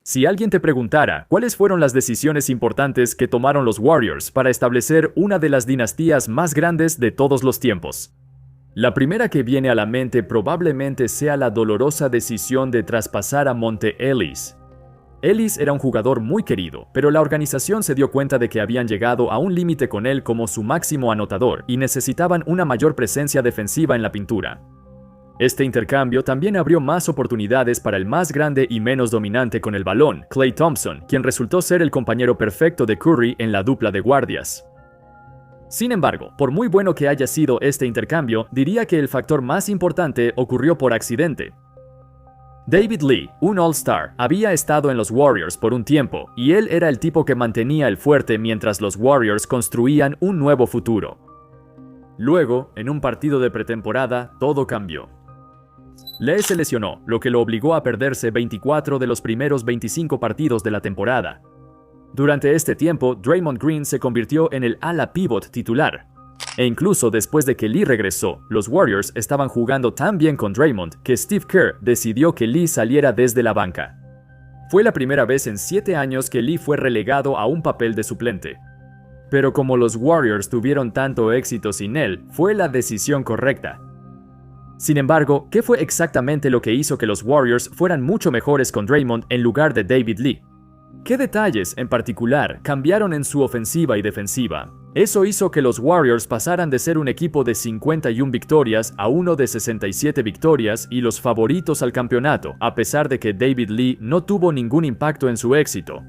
Si alguien te preguntara cuáles fueron las decisiones importantes que tomaron los Warriors para establecer una de las dinastías más grandes de todos los tiempos, la primera que viene a la mente probablemente sea la dolorosa decisión de traspasar a Monte Ellis. Ellis era un jugador muy querido, pero la organización se dio cuenta de que habían llegado a un límite con él como su máximo anotador y necesitaban una mayor presencia defensiva en la pintura. Este intercambio también abrió más oportunidades para el más grande y menos dominante con el balón, Klay Thompson, quien resultó ser el compañero perfecto de Curry en la dupla de guardias. Sin embargo, por muy bueno que haya sido este intercambio, diría que el factor más importante ocurrió por accidente. David Lee, un All-Star, había estado en los Warriors por un tiempo, y él era el tipo que mantenía el fuerte mientras los Warriors construían un nuevo futuro. Luego, en un partido de pretemporada, todo cambió. Lee se lesionó, lo que lo obligó a perderse 24 de los primeros 25 partidos de la temporada. Durante este tiempo, Draymond Green se convirtió en el ala pivot titular. E incluso después de que Lee regresó, los Warriors estaban jugando tan bien con Draymond que Steve Kerr decidió que Lee saliera desde la banca. Fue la primera vez en 7 años que Lee fue relegado a un papel de suplente. Pero como los Warriors tuvieron tanto éxito sin él, fue la decisión correcta. Sin embargo, ¿qué fue exactamente lo que hizo que los Warriors fueran mucho mejores con Draymond en lugar de David Lee? ¿Qué detalles, en particular, cambiaron en su ofensiva y defensiva? Eso hizo que los Warriors pasaran de ser un equipo de 51 victorias a uno de 67 victorias y los favoritos al campeonato, a pesar de que David Lee no tuvo ningún impacto en su éxito.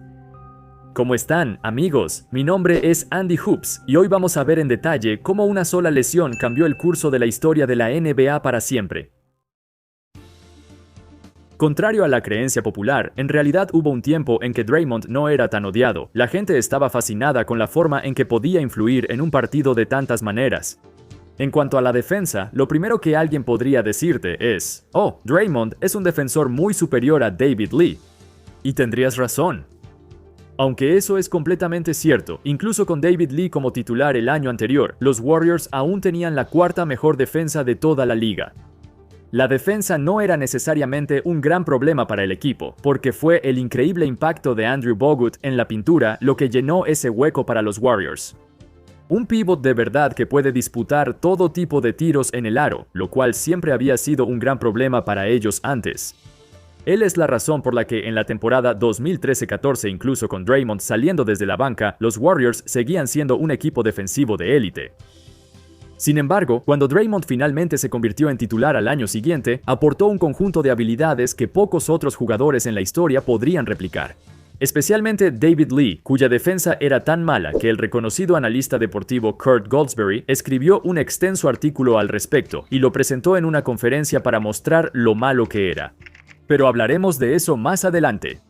¿Cómo están, amigos? Mi nombre es Andy Hoops y hoy vamos a ver en detalle cómo una sola lesión cambió el curso de la historia de la NBA para siempre. Contrario a la creencia popular, en realidad hubo un tiempo en que Draymond no era tan odiado. La gente estaba fascinada con la forma en que podía influir en un partido de tantas maneras. En cuanto a la defensa, lo primero que alguien podría decirte es: "Oh, Draymond es un defensor muy superior a David Lee". Y tendrías razón. Aunque eso es completamente cierto, incluso con David Lee como titular el año anterior, los Warriors aún tenían la cuarta mejor defensa de toda la liga. La defensa no era necesariamente un gran problema para el equipo, porque fue el increíble impacto de Andrew Bogut en la pintura lo que llenó ese hueco para los Warriors. Un pívot de verdad que puede disputar todo tipo de tiros en el aro, lo cual siempre había sido un gran problema para ellos antes. Él es la razón por la que en la temporada 2013-14, incluso con Draymond saliendo desde la banca, los Warriors seguían siendo un equipo defensivo de élite. Sin embargo, cuando Draymond finalmente se convirtió en titular al año siguiente, aportó un conjunto de habilidades que pocos otros jugadores en la historia podrían replicar. Especialmente David Lee, cuya defensa era tan mala que el reconocido analista deportivo Kurt Goldsberry escribió un extenso artículo al respecto y lo presentó en una conferencia para mostrar lo malo que era. Pero hablaremos de eso más adelante.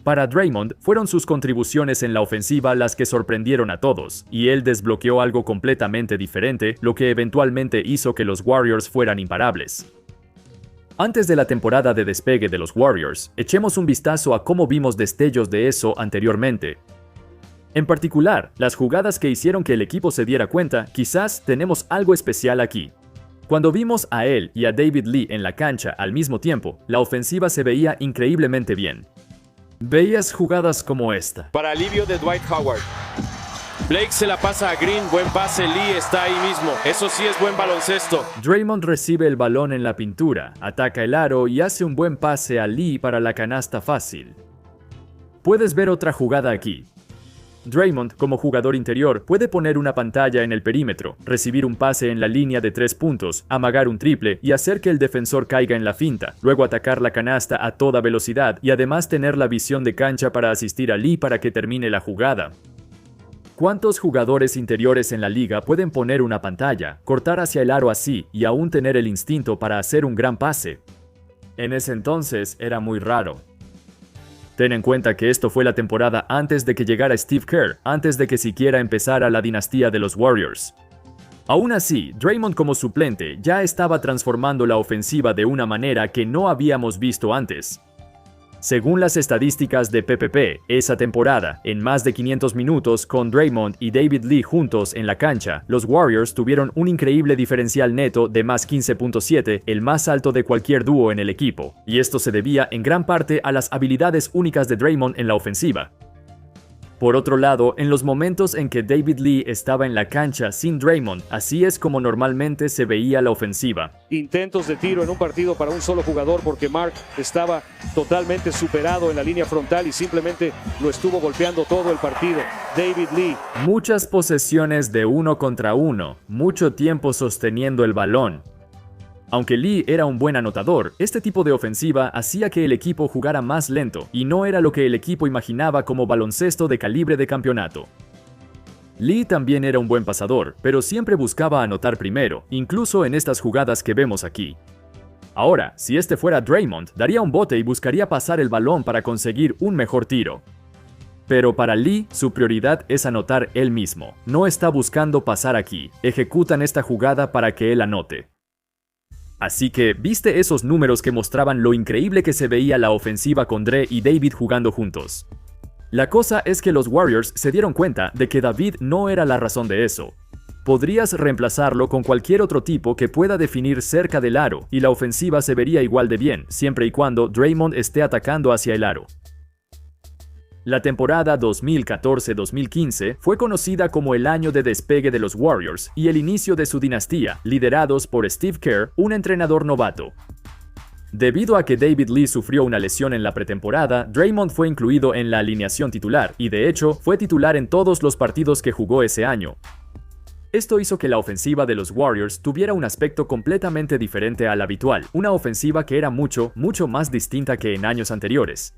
Para Draymond, fueron sus contribuciones en la ofensiva las que sorprendieron a todos, y él desbloqueó algo completamente diferente, lo que eventualmente hizo que los Warriors fueran imparables. Antes de la temporada de despegue de los Warriors, echemos un vistazo a cómo vimos destellos de eso anteriormente. En particular, las jugadas que hicieron que el equipo se diera cuenta, quizás tenemos algo especial aquí. Cuando vimos a él y a David Lee en la cancha al mismo tiempo, la ofensiva se veía increíblemente bien. Veías jugadas como esta. Para alivio de Dwight Howard. Blake se la pasa a Green, buen pase, Lee está ahí mismo. Eso sí es buen baloncesto. Draymond recibe el balón en la pintura, ataca el aro y hace un buen pase a Lee para la canasta fácil. Puedes ver otra jugada aquí. Draymond, como jugador interior, puede poner una pantalla en el perímetro, recibir un pase en la línea de 3 puntos, amagar un triple y hacer que el defensor caiga en la finta, luego atacar la canasta a toda velocidad y además tener la visión de cancha para asistir a Lee para que termine la jugada. ¿Cuántos jugadores interiores en la liga pueden poner una pantalla, cortar hacia el aro así y aún tener el instinto para hacer un gran pase? En ese entonces era muy raro. Ten en cuenta que esto fue la temporada antes de que llegara Steve Kerr, antes de que siquiera empezara la dinastía de los Warriors. Aún así, Draymond como suplente ya estaba transformando la ofensiva de una manera que no habíamos visto antes. Según las estadísticas de PPP, esa temporada, en más de 500 minutos con Draymond y David Lee juntos en la cancha, los Warriors tuvieron un increíble diferencial neto de más 15.7, el más alto de cualquier dúo en el equipo, y esto se debía en gran parte a las habilidades únicas de Draymond en la ofensiva. Por otro lado, en los momentos en que David Lee estaba en la cancha sin Draymond, así es como normalmente se veía la ofensiva. Intentos de tiro en un partido para un solo jugador porque Mark estaba totalmente superado en la línea frontal y simplemente lo estuvo golpeando todo el partido. David Lee. Muchas posesiones de 1 contra 1, mucho tiempo sosteniendo el balón. Aunque Lee era un buen anotador, este tipo de ofensiva hacía que el equipo jugara más lento y no era lo que el equipo imaginaba como baloncesto de calibre de campeonato. Lee también era un buen pasador, pero siempre buscaba anotar primero, incluso en estas jugadas que vemos aquí. Ahora, si este fuera Draymond, daría un bote y buscaría pasar el balón para conseguir un mejor tiro. Pero para Lee, su prioridad es anotar él mismo. No está buscando pasar aquí. Ejecutan esta jugada para que él anote. Así que, ¿viste esos números que mostraban lo increíble que se veía la ofensiva con Dre y David jugando juntos? La cosa es que los Warriors se dieron cuenta de que David no era la razón de eso. Podrías reemplazarlo con cualquier otro tipo que pueda definir cerca del aro y la ofensiva se vería igual de bien, siempre y cuando Draymond esté atacando hacia el aro. La temporada 2014-2015 fue conocida como el año de despegue de los Warriors y el inicio de su dinastía, liderados por Steve Kerr, un entrenador novato. Debido a que David Lee sufrió una lesión en la pretemporada, Draymond fue incluido en la alineación titular y de hecho fue titular en todos los partidos que jugó ese año. Esto hizo que la ofensiva de los Warriors tuviera un aspecto completamente diferente al habitual, una ofensiva que era mucho más distinta que en años anteriores.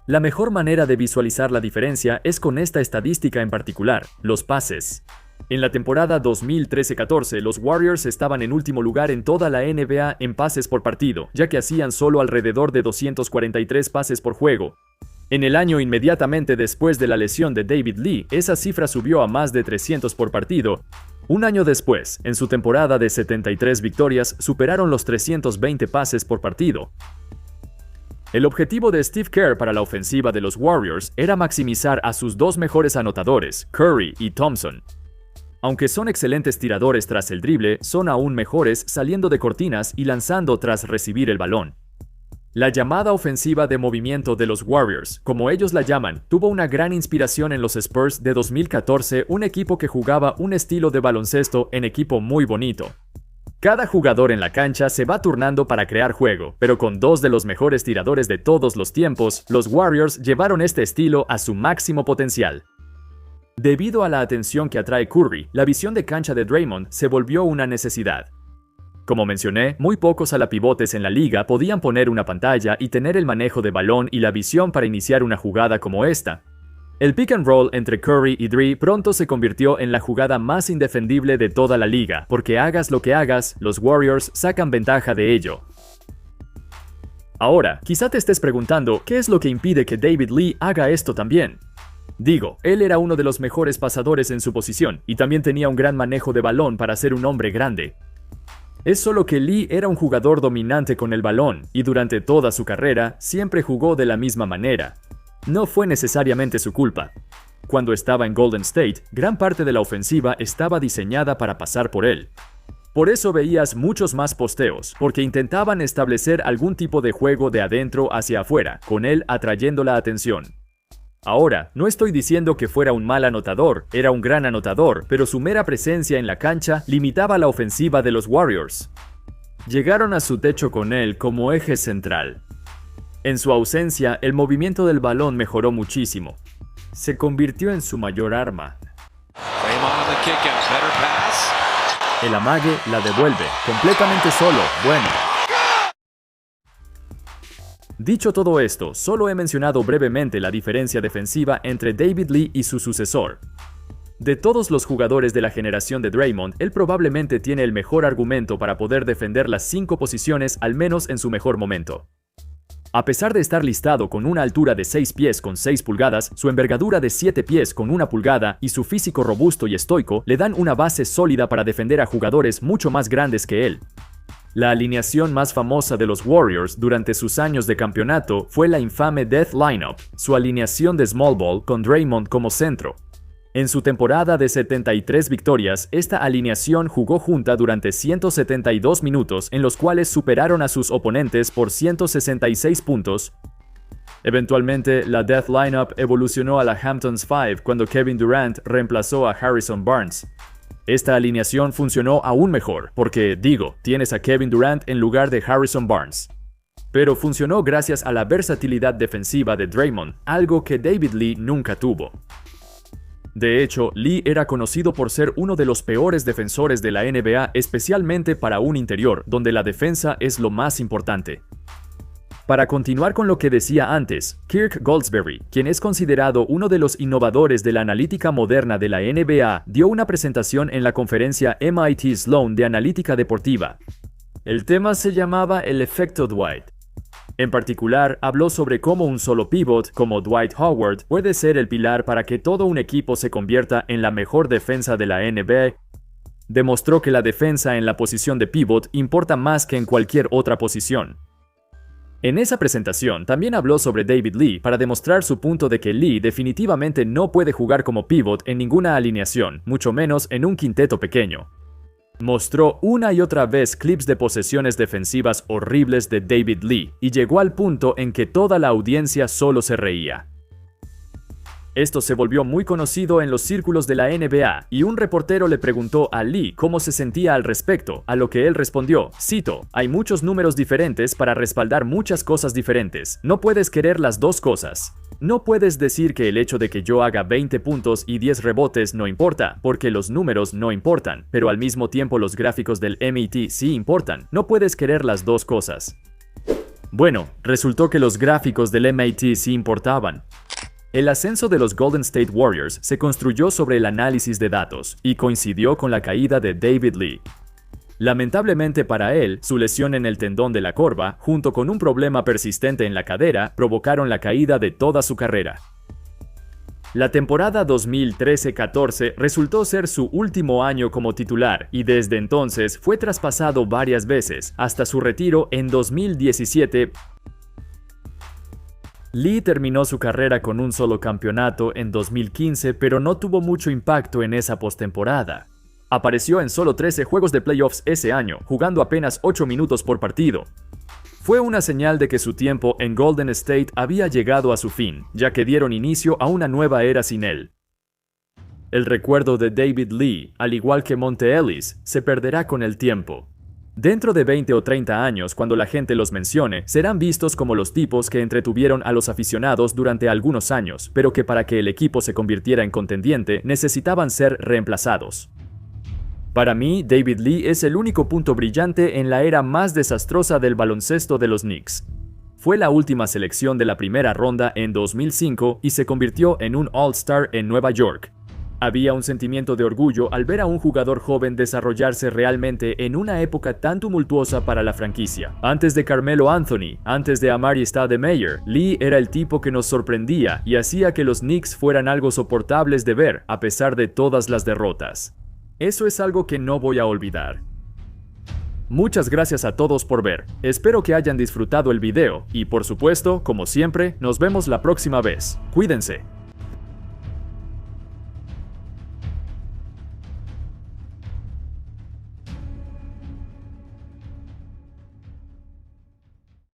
La mejor manera de visualizar la diferencia es con esta estadística en particular, los pases. En la temporada 2013-14, los Warriors estaban en último lugar en toda la NBA en pases por partido, ya que hacían solo alrededor de 243 pases por juego. En el año inmediatamente después de la lesión de David Lee, esa cifra subió a más de 300 por partido. Un año después, en su temporada de 73 victorias, superaron los 320 pases por partido. El objetivo de Steve Kerr para la ofensiva de los Warriors era maximizar a sus dos mejores anotadores, Curry y Thompson. Aunque son excelentes tiradores tras el drible, son aún mejores saliendo de cortinas y lanzando tras recibir el balón. La llamada ofensiva de movimiento de los Warriors, como ellos la llaman, tuvo una gran inspiración en los Spurs de 2014, un equipo que jugaba un estilo de baloncesto en equipo muy bonito. Cada jugador en la cancha se va turnando para crear juego, pero con dos de los mejores tiradores de todos los tiempos, los Warriors llevaron este estilo a su máximo potencial. Debido a la atención que atrae Curry, la visión de cancha de Draymond se volvió una necesidad. Como mencioné, muy pocos alapivotes en la liga podían poner una pantalla y tener el manejo de balón y la visión para iniciar una jugada como esta. El pick and roll entre Curry y Dre pronto se convirtió en la jugada más indefendible de toda la liga, porque hagas lo que hagas, los Warriors sacan ventaja de ello. Ahora, quizá te estés preguntando, ¿qué es lo que impide que David Lee haga esto también? Digo, él era uno de los mejores pasadores en su posición, y también tenía un gran manejo de balón para ser un hombre grande. Es solo que Lee era un jugador dominante con el balón, y durante toda su carrera siempre jugó de la misma manera. No fue necesariamente su culpa. Cuando estaba en Golden State, gran parte de la ofensiva estaba diseñada para pasar por él. Por eso veías muchos más posteos, porque intentaban establecer algún tipo de juego de adentro hacia afuera, con él atrayendo la atención. Ahora, no estoy diciendo que fuera un mal anotador, era un gran anotador, pero su mera presencia en la cancha limitaba la ofensiva de los Warriors. Llegaron a su techo con él como eje central. En su ausencia, el movimiento del balón mejoró muchísimo. Se convirtió en su mayor arma. El amague la devuelve, completamente solo, bueno. Dicho todo esto, solo he mencionado brevemente la diferencia defensiva entre David Lee y su sucesor. De todos los jugadores de la generación de Draymond, él probablemente tiene el mejor argumento para poder defender las 5 posiciones al menos en su mejor momento. A pesar de estar listado con una altura de 6 pies con 6 pulgadas, su envergadura de 7 pies con 1 pulgada y su físico robusto y estoico le dan una base sólida para defender a jugadores mucho más grandes que él. La alineación más famosa de los Warriors durante sus años de campeonato fue la infame Death Lineup, su alineación de small ball con Draymond como centro. En su temporada de 73 victorias, esta alineación jugó junta durante 172 minutos, en los cuales superaron a sus oponentes por 166 puntos. Eventualmente, la Death Lineup evolucionó a la Hamptons 5 cuando Kevin Durant reemplazó a Harrison Barnes. Esta alineación funcionó aún mejor, porque, tienes a Kevin Durant en lugar de Harrison Barnes. Pero funcionó gracias a la versatilidad defensiva de Draymond, algo que David Lee nunca tuvo. De hecho, Lee era conocido por ser uno de los peores defensores de la NBA, especialmente para un interior, donde la defensa es lo más importante. Para continuar con lo que decía antes, Kirk Goldsberry, quien es considerado uno de los innovadores de la analítica moderna de la NBA, dio una presentación en la conferencia MIT Sloan de Analítica Deportiva. El tema se llamaba el efecto Dwight. En particular, habló sobre cómo un solo pivot, como Dwight Howard, puede ser el pilar para que todo un equipo se convierta en la mejor defensa de la NBA. Demostró que la defensa en la posición de pivot importa más que en cualquier otra posición. En esa presentación también habló sobre David Lee para demostrar su punto de que Lee definitivamente no puede jugar como pivot en ninguna alineación, mucho menos en un quinteto pequeño. Mostró una y otra vez clips de posesiones defensivas horribles de David Lee y llegó al punto en que toda la audiencia solo se reía. Esto se volvió muy conocido en los círculos de la NBA y un reportero le preguntó a Lee cómo se sentía al respecto, a lo que él respondió, cito, «Hay muchos números diferentes para respaldar muchas cosas diferentes. No puedes querer las dos cosas. No puedes decir que el hecho de que yo haga 20 puntos y 10 rebotes no importa, porque los números no importan, pero al mismo tiempo los gráficos del MIT sí importan. No puedes querer las dos cosas». Bueno, resultó que los gráficos del MIT sí importaban. El ascenso de los Golden State Warriors se construyó sobre el análisis de datos y coincidió con la caída de David Lee. Lamentablemente para él, su lesión en el tendón de la corva, junto con un problema persistente en la cadera, provocaron la caída de toda su carrera. La temporada 2013-14 resultó ser su último año como titular y desde entonces fue traspasado varias veces, hasta su retiro en 2017. Lee terminó su carrera con un solo campeonato en 2015, pero no tuvo mucho impacto en esa postemporada. Apareció en solo 13 juegos de playoffs ese año, jugando apenas 8 minutos por partido. Fue una señal de que su tiempo en Golden State había llegado a su fin, ya que dieron inicio a una nueva era sin él. El recuerdo de David Lee, al igual que Monte Ellis, se perderá con el tiempo. Dentro de 20 o 30 años, cuando la gente los mencione, serán vistos como los tipos que entretuvieron a los aficionados durante algunos años, pero que para que el equipo se convirtiera en contendiente necesitaban ser reemplazados. Para mí, David Lee es el único punto brillante en la era más desastrosa del baloncesto de los Knicks. Fue la última selección de la primera ronda en 2005 y se convirtió en un All-Star en Nueva York. Había un sentimiento de orgullo al ver a un jugador joven desarrollarse realmente en una época tan tumultuosa para la franquicia. Antes de Carmelo Anthony, antes de Amar'e Stoudemire, Lee era el tipo que nos sorprendía y hacía que los Knicks fueran algo soportables de ver a pesar de todas las derrotas. Eso es algo que no voy a olvidar. Muchas gracias a todos por ver. Espero que hayan disfrutado el video y por supuesto, como siempre, nos vemos la próxima vez. Cuídense.